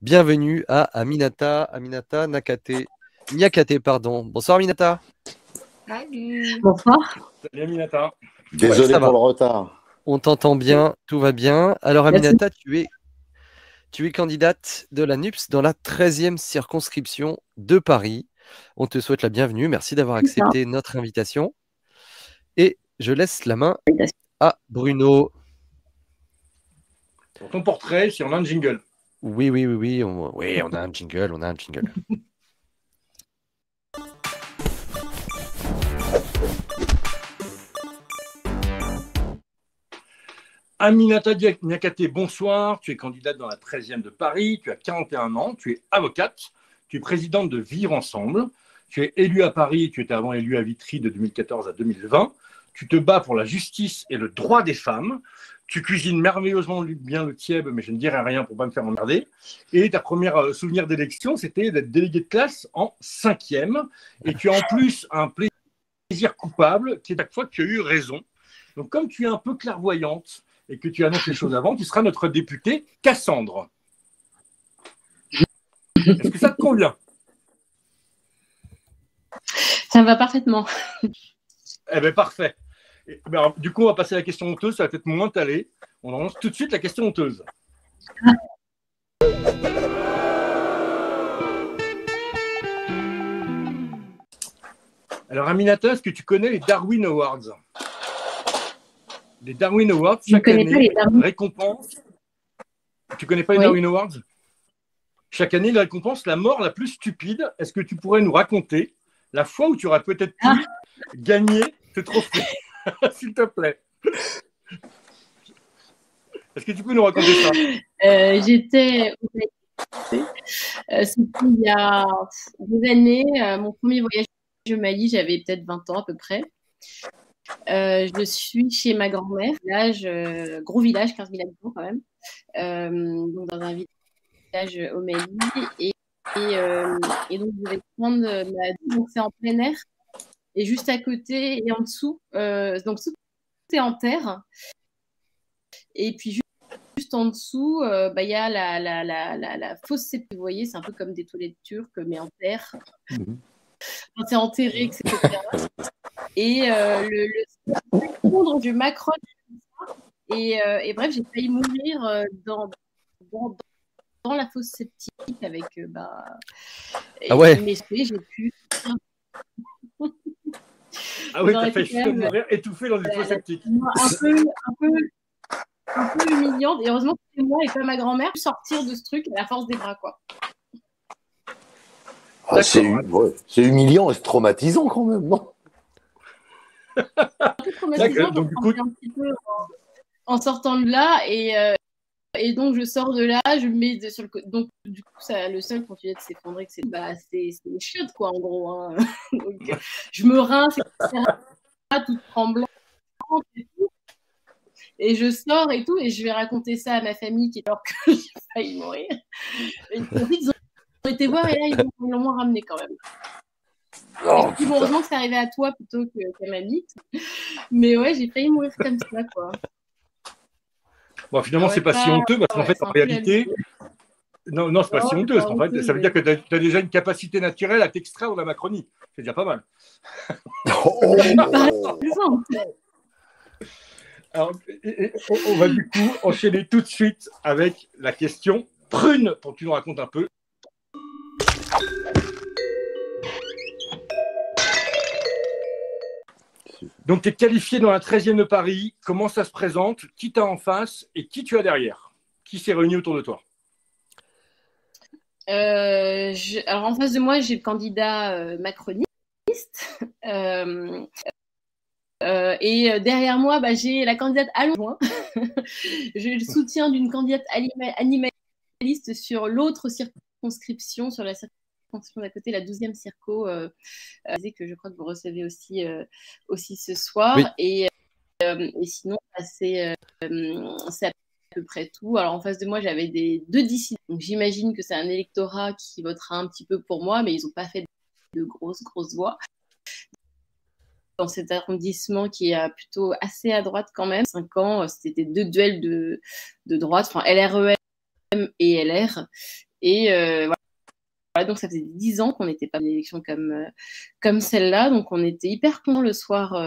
bienvenue à Aminata Niakate, pardon. Bonsoir Aminata. Salut. Bonsoir. Salut Aminata. Désolé ça pour va. le retard. On t'entend bien, tout va bien. Alors Merci. Aminata, tu es candidate de la NUPS dans la 13e circonscription de Paris. On te souhaite la bienvenue. Merci d'avoir accepté notre invitation. Et je laisse la main à Bruno. Pour ton portrait, si on a un jingle. Oui, on a un jingle, Aminata Niakate, bonsoir. Tu es candidate dans la 13e de Paris. Tu as 41 ans. Tu es avocate. Tu es présidente de Vivre Ensemble. Tu es élue à Paris. Tu étais avant élue à Vitry de 2014 à 2020. Tu te bats pour la justice et le droit des femmes. Tu cuisines merveilleusement bien le tièbe, mais je ne dirai rien pour ne pas me faire emmerder. Et ta première souvenir d'élection, c'était d'être déléguée de classe en 5e. Et tu as en plus un plaisir coupable, qui est chaque fois que tu as eu raison. Donc, comme tu es un peu clairvoyante et que tu annonces les choses avant, tu seras notre députée Cassandre. Est-ce que ça te convient? Ça me va parfaitement. Eh bien, parfait. Alors, du coup, on va passer à la question honteuse. Ça va peut-être moins t'aller. On lance tout de suite la question honteuse. Alors, Aminata, est-ce que tu connais les Darwin Awards? Les Darwin Awards, chaque année, récompense. Tu connais pas les Darwin Awards? Chaque année, ils récompensent la mort la plus stupide. Est-ce que tu pourrais nous raconter la fois où tu aurais peut-être pu gagner ce trophée? S'il te plaît. Est-ce que tu peux nous raconter ça? C'était il y a des années, mon premier voyage au Mali, j'avais peut-être 20 ans à peu près. Je suis chez ma grand-mère, gros village, 15 000 habitants quand même, donc dans un village au Mali. Et donc, je vais prendre donc c'est en plein air. Et juste à côté et en dessous, donc tout est en terre. Et puis juste en dessous, y a la fosse sépulture. Vous voyez, c'est un peu comme des toilettes turques, mais en terre. C'est enterré, etc. Et le fondre du Macron. Et bref, j'ai failli mourir dans la fosse septique avec Ah ouais. mes souhaits, j'ai pu. Ah oui, t'as failli mourir étouffé dans une fosse septique. Un peu humiliante. Et heureusement que c'est moi et pas ma grand-mère sortir de ce truc à la force des bras, quoi. Ah, c'est humiliant et c'est traumatisant quand même, non? Un peu traumatisant, donc, du coup... un petit peu en sortant de là et donc je sors de là, je me mets sur le côté. Donc du coup, le sol continue de s'effondrer, c'est les chiottes, quoi, en gros. Hein. Donc, je me rince, etc., toute tremblante et tout. Et je sors et tout, et je vais raconter ça à ma famille qui alors que j'ai failli mourir. Et ils ont été voir et là, ils l'ont moins ramené quand même. Oh, et bon, heureusement que c'est arrivé à toi plutôt qu'à ma bite. Mais ouais, j'ai failli mourir comme ça, quoi. Bon, finalement, c'est pas si honteux parce qu'en fait, en réalité. Non, c'est pas si honteux. En fait, ça veut dire que tu as déjà une capacité naturelle à t'extraire de la Macronie. C'est déjà pas mal. Alors, on va du coup enchaîner tout de suite avec la question prune pour que tu nous racontes un peu. Donc, tu es qualifié dans la 13e de Paris. Comment ça se présente? Qui t'as en face et qui tu as derrière? Qui s'est réuni autour de toi? Alors, en face de moi, j'ai le candidat macroniste. Et derrière moi, j'ai la candidate à loin. J'ai le soutien d'une candidate animaliste sur l'autre circonscription, sur la circonscription d'à côté, la 12e circo, que je crois que vous recevez aussi ce soir. Oui. Et sinon, c'est à peu près tout. Alors, en face de moi, j'avais deux dissidents. Donc, j'imagine que c'est un électorat qui votera un petit peu pour moi, mais ils n'ont pas fait de grosses voix. Dans cet arrondissement qui est plutôt assez à droite quand même. 5 ans, c'était 2 duels de droite, enfin LREM et LR. Et voilà, donc ça faisait 10 ans qu'on n'était pas dans une élection comme celle-là. Donc on était hyper contents le soir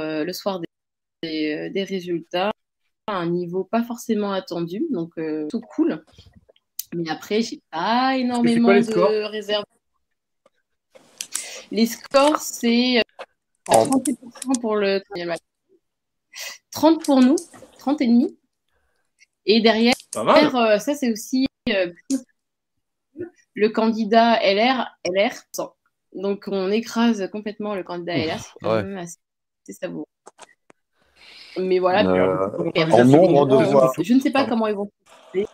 des résultats, à un niveau pas forcément attendu. Donc tout cool. Mais après, j'ai pas énormément de réserves. Les scores, c'est 37% pour le 30 pour nous, 30 et demi. Et derrière, ça c'est aussi le candidat LR 100. Donc on écrase complètement le candidat LR, c'est quand même assez savoureux. Mais voilà. En nombre de voix. Je ne sais pas comment ils vont passer.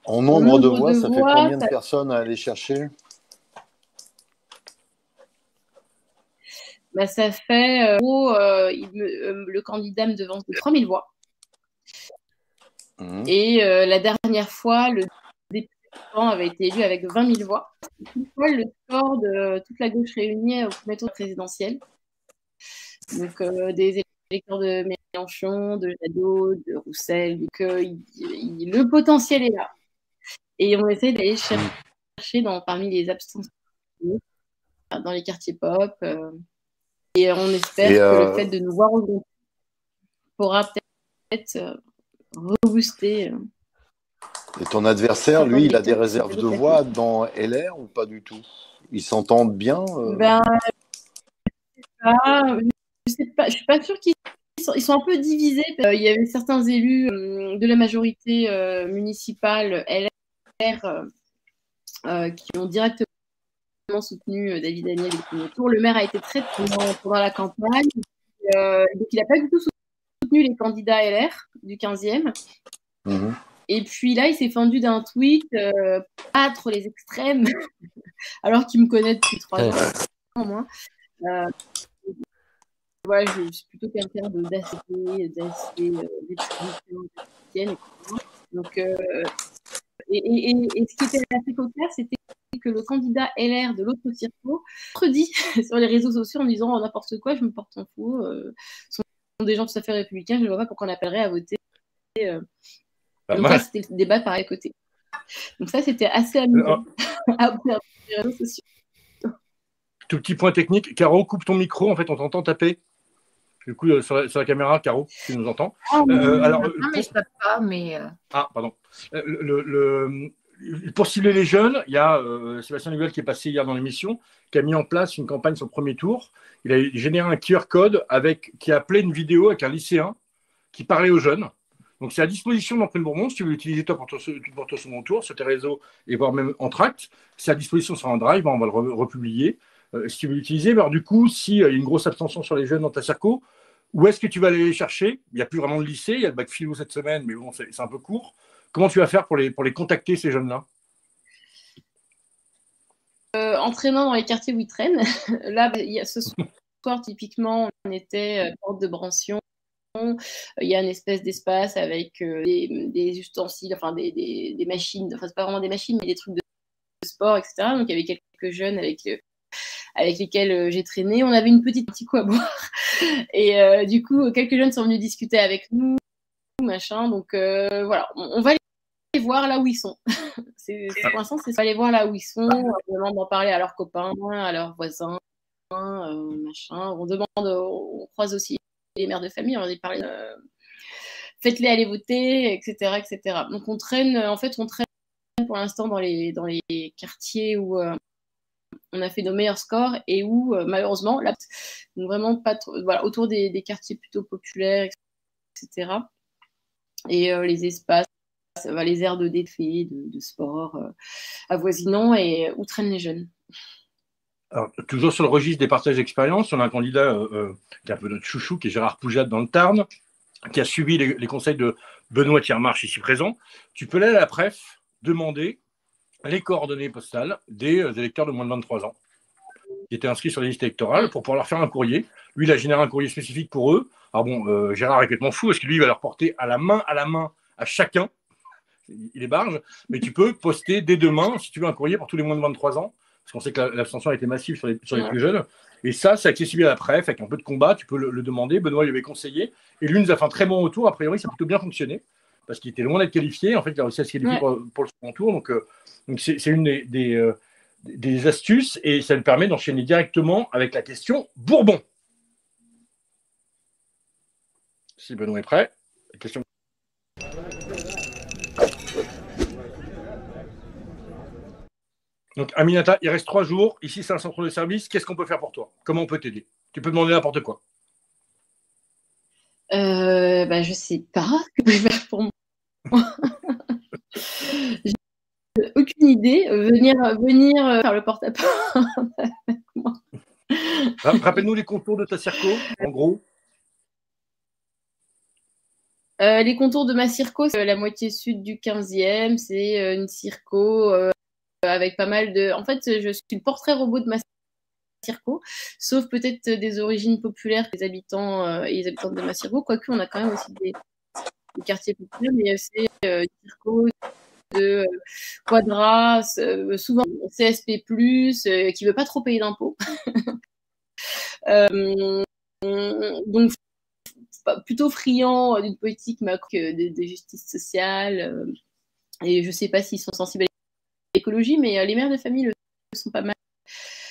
En nombre de voix, ça fait combien de personnes à aller chercher? Bah, ça fait, le candidat me devance de 3000 voix. Et la dernière fois, le député avait été élu avec 20 000 voix. C'est le score de toute la gauche réunie au premier tour présidentiel. Donc, des électeurs de Mélenchon, de Jadot, de Roussel. Donc, le potentiel est là. Et on essaie d'aller chercher parmi les abstentions, dans les quartiers pop. Et on espère que le fait de nous voir aujourd'hui pourra peut-être rebooster. Et ton adversaire, lui, il a des réserves de voix dans LR ou pas du tout? Ils s'entendent bien je sais pas, je suis pas sûre qu'ils sont un peu divisés. Il y avait certains élus de la majorité municipale LR qui ont directement soutenu David Daniel au premier tour. Le maire a été très présent pendant la campagne. Donc il n'a pas du tout soutenu les candidats LR du 15e. Et puis là, il s'est fendu d'un tweet battre les extrêmes, alors qu'il me connaît depuis 3 ans au moins. Ouais, je suis plutôt quelqu'un d'assez républicaine. Donc, et ce qui était assez cocasse, c'était que le candidat LR de l'autre circo redit sur les réseaux sociaux en disant n'importe quoi, je me porte en fou. Ce sont des gens tout à fait républicains, je ne vois pas pourquoi on appellerait à voter. Donc ça, c'était le débat par à côté. Donc ça, c'était assez amusant à observer sur les réseaux sociaux. Tout petit point technique. Caro, coupe ton micro, en fait, on t'entend taper. Du coup, sur la caméra, Caro, tu nous entends. Non, mais je tape pas, mais... Ah, pardon. Pour cibler les jeunes, il y a Sébastien Nuguel qui est passé hier dans l'émission, qui a mis en place une campagne sur le premier tour. Il a généré un QR code qui a appelé une vidéo avec un lycéen qui parlait aux jeunes. Donc, c'est à disposition d'Entrée de Bourbon, si tu veux l'utiliser toi pour ton second tour, sur tes réseaux et voire même en tract. C'est à disposition sur un drive, on va le republier. Si tu veux l'utiliser, alors du coup, s'il y a une grosse abstention sur les jeunes dans ta circo, où est-ce que tu vas aller les chercher? Il n'y a plus vraiment de lycée, il y a le bac philo cette semaine, mais bon, c'est un peu court. Comment tu vas faire pour les contacter, ces jeunes-là? Entraînant dans les quartiers où ils traînent. Là, ce soir, typiquement, on était porte de Brancion. Il y a une espèce d'espace avec des ustensiles, enfin des machines, enfin c'est pas vraiment des machines, mais des trucs de sport, etc. Donc il y avait quelques jeunes avec lesquels j'ai traîné. On avait une petite coup à boire. Et du coup, quelques jeunes sont venus discuter avec nous, machin. Donc voilà, on va les voir là où ils sont. Pour l'instant, c'est aller voir là où ils sont, vraiment d'en parler à leurs copains, à leurs voisins, machin. On croise aussi les mères de famille, on leur dit parler, faites-les aller voter, etc., etc. Donc on traîne pour l'instant dans les quartiers où on a fait nos meilleurs scores et où malheureusement, là, vraiment pas trop, voilà, autour des quartiers plutôt populaires, etc. Et les espaces, les aires de défait, de sport avoisinants et où traînent les jeunes. Alors, toujours sur le registre des partages d'expérience, on a un candidat qui est un peu notre chouchou, qui est Gérard Poujade dans le Tarn, qui a suivi les conseils de Benoît Thiermarche, ici présent. Tu peux aller à la préf demander les coordonnées postales des électeurs de moins de 23 ans qui étaient inscrits sur les listes électorales pour pouvoir leur faire un courrier. Lui, il a généré un courrier spécifique pour eux. Alors bon, Gérard est complètement fou, parce que lui, il va leur porter à la main à chacun. Il est barge, mais tu peux poster dès demain, si tu veux, un courrier pour tous les moins de 23 ans, parce qu'on sait que l'abstention a été massive sur les plus jeunes. Et ça, c'est accessible à la préf, avec un peu de combat, tu peux le demander. Benoît lui avait conseillé, et lui nous a fait un très bon retour. A priori, ça a plutôt bien fonctionné. parce qu'il était loin d'être qualifié. En fait, il a réussi à se qualifier pour le second tour. Donc c'est une des astuces et ça lui permet d'enchaîner directement avec la question Bourbon. Si Benoît est prêt, la question. Donc, Aminata, il reste 3 jours. Ici, c'est un centre de service. Qu'est-ce qu'on peut faire pour toi? Comment on peut t'aider? Tu peux demander n'importe quoi. Je sais pas ce que je peux faire pour moi. J'ai aucune idée. Venir faire le porte-à-porte avec moi. Rappelle-nous les contours de ta circo, en gros. Les contours de ma circo, c'est la moitié sud du 15e. C'est une circo avec pas mal de... En fait, je suis le portrait robot de ma circo, sauf peut-être des origines populaires que les habitants et les habitantes de ma circo, quoique on a quand même aussi des quartiers populaires, mais c'est circo de Quadra, souvent CSP+, qui veut pas trop payer d'impôts. Donc, plutôt friand d'une politique macro de justice sociale. Et je sais pas s'ils sont sensibles à l'écologie, mais les mères de famille le sont pas mal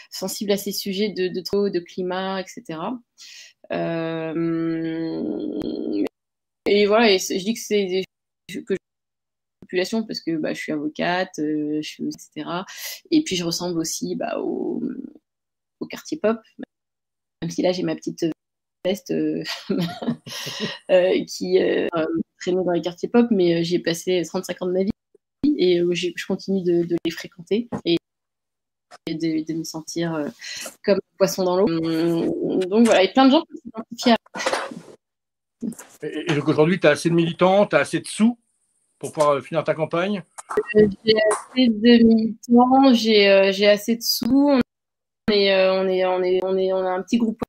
sensibles à ces sujets de climat, etc. Et voilà, et je dis que c'est que population parce que je suis avocate, etc. Et puis je ressemble aussi au quartier pop, même si là j'ai ma petite veste qui traînait dans les quartiers pop, mais j'ai passé 35 ans de ma vie et je continue de les fréquenter et de me sentir comme un poisson dans l'eau. Donc voilà, et plein de gens qui s'identifient à... Et donc aujourd'hui, tu as assez de militants, tu as assez de sous pour pouvoir finir ta campagne? J'ai assez de militants, j'ai assez de sous. On a un petit groupe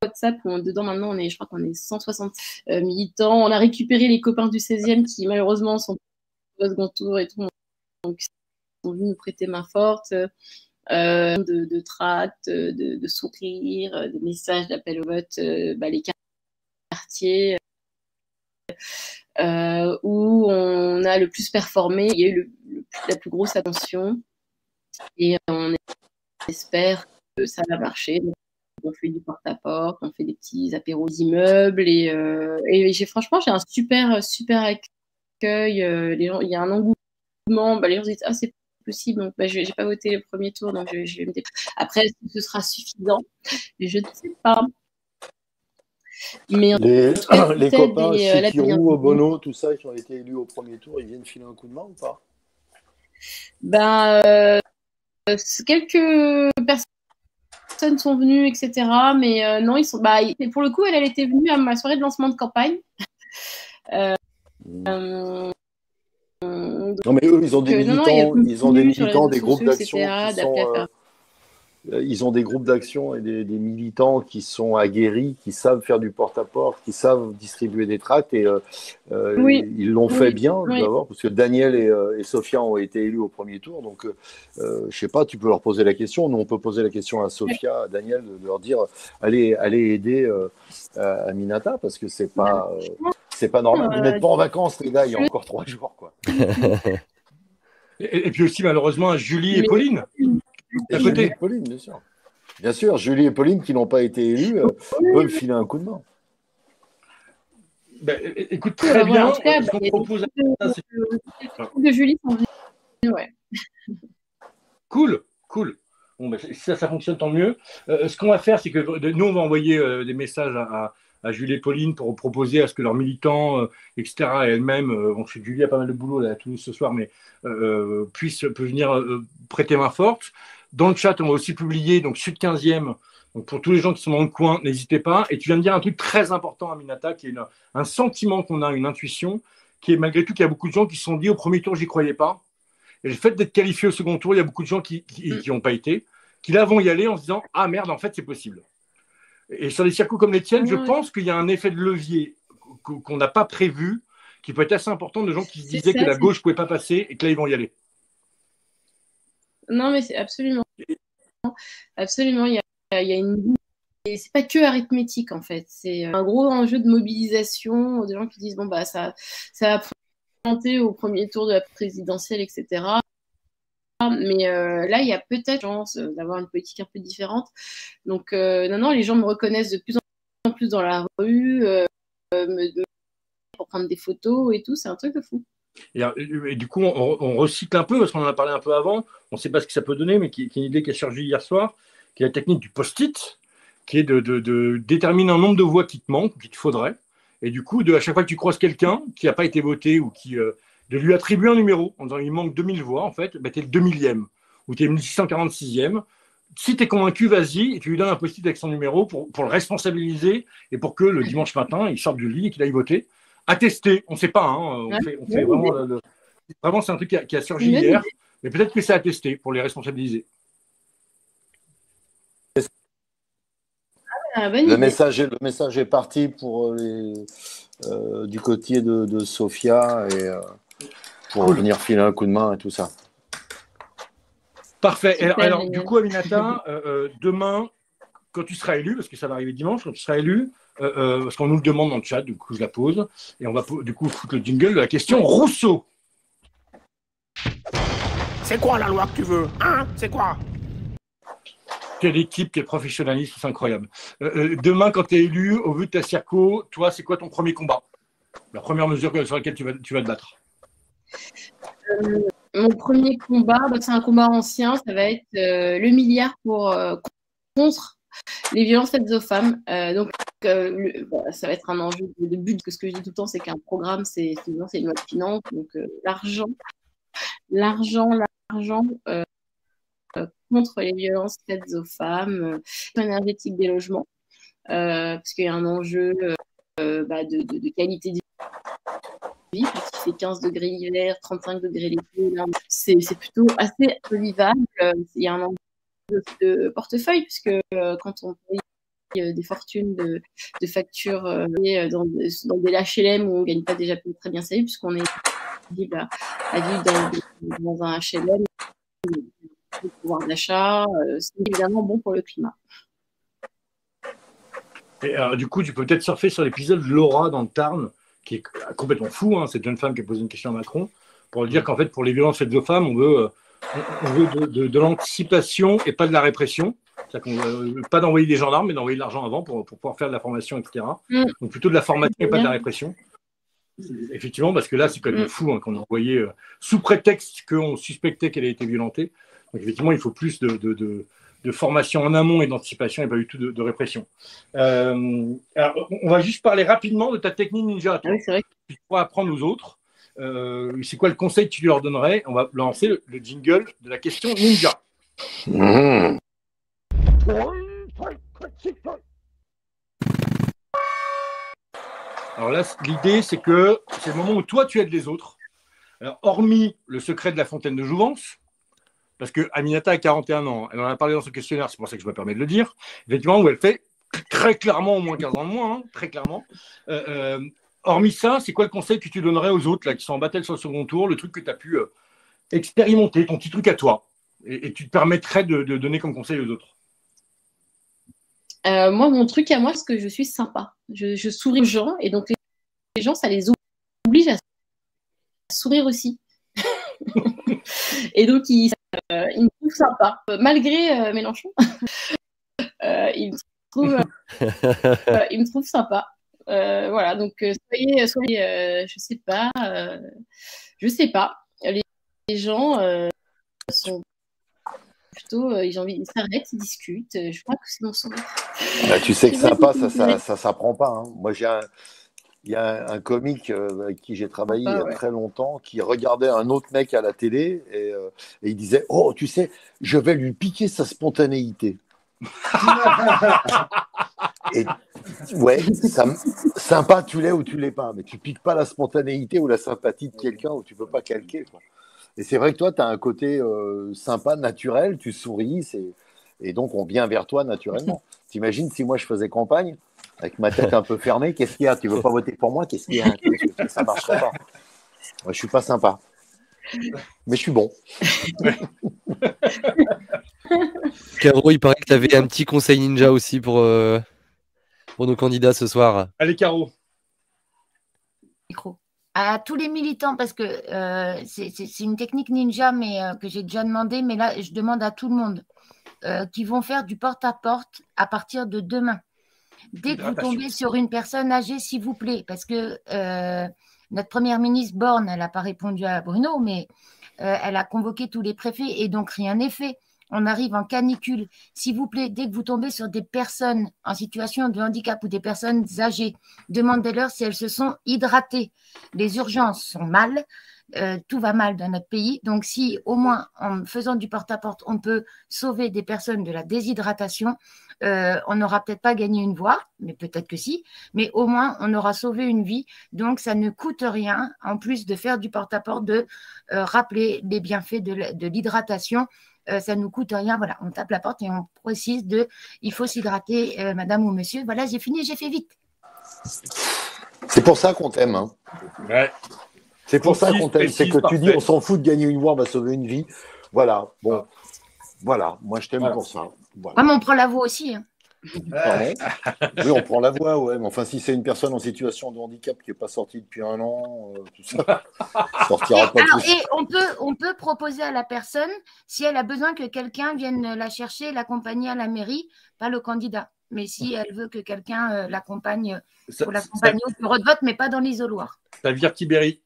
WhatsApp où dedans maintenant je crois qu'on est 160 militants. On a récupéré les copains du 16e qui malheureusement sont au second tour et tout, donc ils sont venus nous prêter main forte. De tracts, de sourires, de messages d'appel au vote, les quartiers où on a le plus performé, il y a eu la plus grosse attention et on espère que ça va marcher. Donc, on fait du porte-à-porte, on fait des petits apéros d'immeubles et franchement j'ai un super accueil. Les gens, il y a un engouement, les gens disent c'est possible, donc j'ai pas voté le premier tour, donc je vais me dépasser. Après, est-ce que ce sera suffisant? Je ne sais pas. Mais les copains Sikirou, Bono, tout ça, qui ont été élus au premier tour, ils viennent filer un coup de main ou pas? Quelques personnes sont venues, etc. Mais non, ils sont. Pour le coup, elle était venue à ma soirée de lancement de campagne. Non, mais eux, ils ont des militants, des groupes d'action qui sont... Ils ont des groupes d'action et des militants qui sont aguerris, qui savent faire du porte-à-porte, qui savent distribuer des tracts et ils l'ont fait bien d'abord parce que Daniel et Sophia ont été élus au premier tour. Donc, je sais pas, tu peux leur poser la question. Nous, on peut poser la question à Sophia, à Daniel, de leur dire allez aider Aminata parce que c'est pas normal. Vous n'êtes pas en vacances, les gars. Il y a encore 3 jours, quoi. Et puis aussi, malheureusement, Julie et Pauline. Et Julie et Pauline, bien sûr. Bien sûr, Julie et Pauline qui n'ont pas été élues peuvent filer un coup de main. Écoute, très bien. Ce qu'on propose de Julie sont venus, ouais. Cool. Bon, si ça fonctionne, tant mieux. Ce qu'on va faire, c'est que nous, on va envoyer des messages à Julie et Pauline pour proposer à ce que leurs militants, etc., et elles-mêmes, je sais que Julie a pas mal de boulot là, à Toulouse ce soir, mais peuvent venir prêter main forte. Dans le chat, on va aussi publier donc Sud 15e. Donc pour tous les gens qui sont dans le coin, n'hésitez pas. Et tu viens de dire un truc très important, Aminata, qui est un sentiment qu'on a, une intuition, qui est malgré tout qu'il y a beaucoup de gens qui se sont dit au premier tour, j'y croyais pas. Et le fait d'être qualifié au second tour, il y a beaucoup de gens qui n'ont pas été, qui là vont y aller en se disant ah merde, en fait c'est possible. Et sur des circuits comme les tiennes, je pense qu'il y a un effet de levier qu'on n'a pas prévu, qui peut être assez important de gens qui se disaient que la gauche ne pouvait pas passer et que là ils vont y aller. Non, mais c'est absolument. Il y a une. Et c'est pas que arithmétique en fait. C'est un gros enjeu de mobilisation de gens qui disent ça va orientée au premier tour de la présidentielle, etc. Mais là, il y a peut-être chance d'avoir une politique un peu différente. Donc, non, les gens me reconnaissent de plus en plus dans la rue, pour prendre des photos et tout. C'est un truc de fou. Et du coup, on recycle un peu, parce qu'on en a parlé un peu avant. On ne sait pas ce que ça peut donner, mais qui est une idée qui a surgi hier soir, qui est la technique du post-it, qui est de déterminer un nombre de voix qui te manquent, qu'il te faudrait. Et du coup, à chaque fois que tu croises quelqu'un qui n'a pas été voté ou de lui attribuer un numéro en disant il manque 2000 voix, en fait, bah, tu es le 2000e ou tu es le 1646e. Si tu es convaincu, vas-y, et tu lui donnes un post-it avec son numéro pour le responsabiliser et pour que le dimanche matin, il sorte du lit et qu'il aille voter. À tester, on ne sait pas. Hein, on fait vraiment, vraiment, c'est un truc qui a surgi hier, mais peut-être que c'est à tester pour les responsabiliser. Le message est parti pour du côté de Sofia et pour venir filer un coup de main et tout ça. Parfait. Alors, du coup, Aminata, demain, quand tu seras élu, parce que ça va arriver dimanche, quand tu seras élu, parce qu'on nous le demande dans le chat, du coup, je la pose, et on va du coup foutre le jingle de la question Rousseau. C'est quoi la loi que tu veux? Hein? C'est quoi? Quelle équipe, quel professionnalisme, c'est incroyable. Demain, quand tu es élu, au vu de ta circo, toi, c'est quoi ton premier combat? La première mesure sur laquelle tu vas te battre? Mon premier combat, c'est un combat ancien, ça va être le milliard contre les violences faites aux femmes. Donc, ça va être un enjeu de but, parce que ce que je dis tout le temps, c'est qu'un programme, c'est une loi de finance. Donc, l'argent contre les violences faites aux femmes, énergétique des logements, parce qu'il y a un enjeu de qualité de vie, parce qu'il fait 15 degrés l'hiver, 35 degrés l'été. C'est plutôt assez vivable. Il y a un enjeu de portefeuille, puisque quand on paye des fortunes de factures dans des HLM où on ne gagne pas déjà très bien sa vie, puisqu'on est libre à vivre dans un HLM, le pouvoir d'achat, c'est évidemment bon pour le climat. Et du coup, tu peux peut-être surfer sur l'épisode de Laura dans le Tarn, qui est complètement fou, cette jeune femme qui a posé une question à Macron, pour lui dire qu'en fait, pour les violences faites aux femmes, on veut de l'anticipation et pas de la répression. C'est-à-dire qu'on pas d'envoyer des gendarmes, mais d'envoyer de l'argent avant pour pouvoir faire de la formation, etc. Donc plutôt de la formation et pas de la répression. Effectivement, parce que là, c'est quand même fou qu'on a envoyé sous prétexte qu'on suspectait qu'elle a été violentée. Donc effectivement, il faut plus de formation en amont et d'anticipation et pas du tout de répression. Alors, on va juste parler rapidement de ta technique ninja à toi. Oui, c'est vrai. Tu pourras apprendre aux autres. C'est quoi le conseil que tu leur donnerais? On va lancer le jingle de la question ninja. Alors là, l'idée, c'est que c'est le moment où toi, tu aides les autres. Alors, hormis le secret de la fontaine de jouvence, parce que Aminata a 41 ans, elle en a parlé dans son questionnaire, c'est pour ça que je me permets de le dire, effectivement, où elle fait très clairement au moins 15 ans de moins, très clairement. Hormis ça, c'est quoi le conseil que tu donnerais aux autres là, qui sont en battle sur le second tour, le truc que tu as pu expérimenter, ton petit truc à toi, et tu te permettrais de donner comme conseil aux autres? Moi, mon truc à moi, c'est que je suis sympa. Je souris aux gens, et donc les gens, ça les oblige à sourire aussi. Et donc, ils me trouvent sympa. Malgré Mélenchon, ils me trouvent sympa. Voilà, donc soyez je sais pas. Les gens sont plutôt, ils ont envie, ils s'arrêtent, ils discutent. Je crois que c'est mon sourire. Bah, tu sais que sympa, ça s'apprend pas. Hein. Moi, il y a un comique avec qui j'ai travaillé il y a très longtemps qui regardait un autre mec à la télé et il disait « Oh, tu sais, je vais lui piquer sa spontanéité. » Et ouais, sympa, tu l'es ou tu l'es pas, mais tu piques pas la spontanéité ou la sympathie de quelqu'un où tu peux pas calquer, quoi. Et c'est vrai que toi, tu as un côté sympa, naturel, tu souris, et donc on vient vers toi naturellement. T'imagines si moi je faisais campagne avec ma tête un peu fermée, qu'est-ce qu'il y a? Tu veux pas voter pour moi? Qu'est-ce qu'il y a? Ça marcherait pas. Moi, je suis pas sympa, mais je suis bon. Caro, il paraît que tu avais un petit conseil ninja aussi pour nos candidats ce soir. Allez, Caro. Micro. à tous les militants, parce que c'est une technique ninja mais, que j'ai déjà demandé, mais là, je demande à tout le monde qui vont faire du porte-à-porte à partir de demain. Dès que vous tombez sur une personne âgée, s'il vous plaît, parce que notre première ministre Borne, elle n'a pas répondu à Bruno, mais elle a convoqué tous les préfets et donc rien n'est fait. On arrive en canicule. S'il vous plaît, dès que vous tombez sur des personnes en situation de handicap ou des personnes âgées, demandez-leur si elles se sont hydratées. Les urgences sont mal, tout va mal dans notre pays. Donc, si au moins en faisant du porte-à-porte, on peut sauver des personnes de la déshydratation, on n'aura peut-être pas gagné une voix, mais peut-être que si, mais au moins on aura sauvé une vie. Donc, ça ne coûte rien, en plus de faire du porte-à-porte, de rappeler les bienfaits de l'hydratation. Ça ne nous coûte rien. Voilà, on tape la porte et on précise il faut s'hydrater, madame ou monsieur. Voilà, j'ai fini, j'ai fait vite. C'est pour ça qu'on t'aime. Hein. Ouais. C'est pour ça qu'on t'aime. C'est que tu dis, on s'en fout de gagner une voix, on va sauver une vie. Voilà. Bon. Voilà. Moi, je t'aime pour ça. Voilà. Ah, mais on prend la voix aussi. Hein. Oui, on prend la voix, ouais. Mais enfin, si c'est une personne en situation de handicap qui n'est pas sortie depuis un an, tout ça, sortira pas plus. Et on peut proposer à la personne, si elle a besoin que quelqu'un vienne la chercher, l'accompagner à la mairie, pas le candidat. Mais si elle veut que quelqu'un l'accompagne, pour l'accompagner au bureau de vote, mais pas dans l'isoloir. Ça vire Tibéri.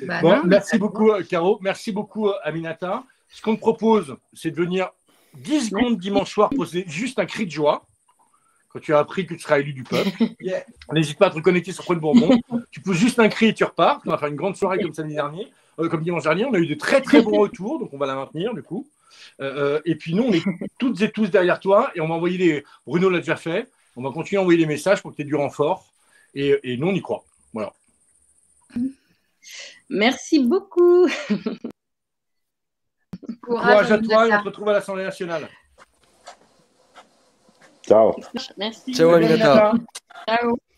Bah bon, non, merci beaucoup, Caro. Merci beaucoup, Aminata. Ce qu'on te propose, c'est de venir 10 secondes dimanche soir poser juste un cri de joie quand tu as appris que tu seras élu du peuple. Yeah. N'hésite pas à te reconnecter sur Point Bourbon. Tu poses juste un cri et tu repars. On va faire une grande soirée comme samedi dernier, comme dimanche dernier. On a eu de très très bons retours, donc on va la maintenir du coup. Et puis nous, on est toutes et tous derrière toi et on va envoyer Bruno l'a déjà fait. On va continuer à envoyer des messages pour que tu aies du renfort. Et nous, on y croit. Voilà. Merci beaucoup. Courage à toi et on se retrouve à l'Assemblée nationale. Ciao. Merci. Ciao, Aminata. Ciao.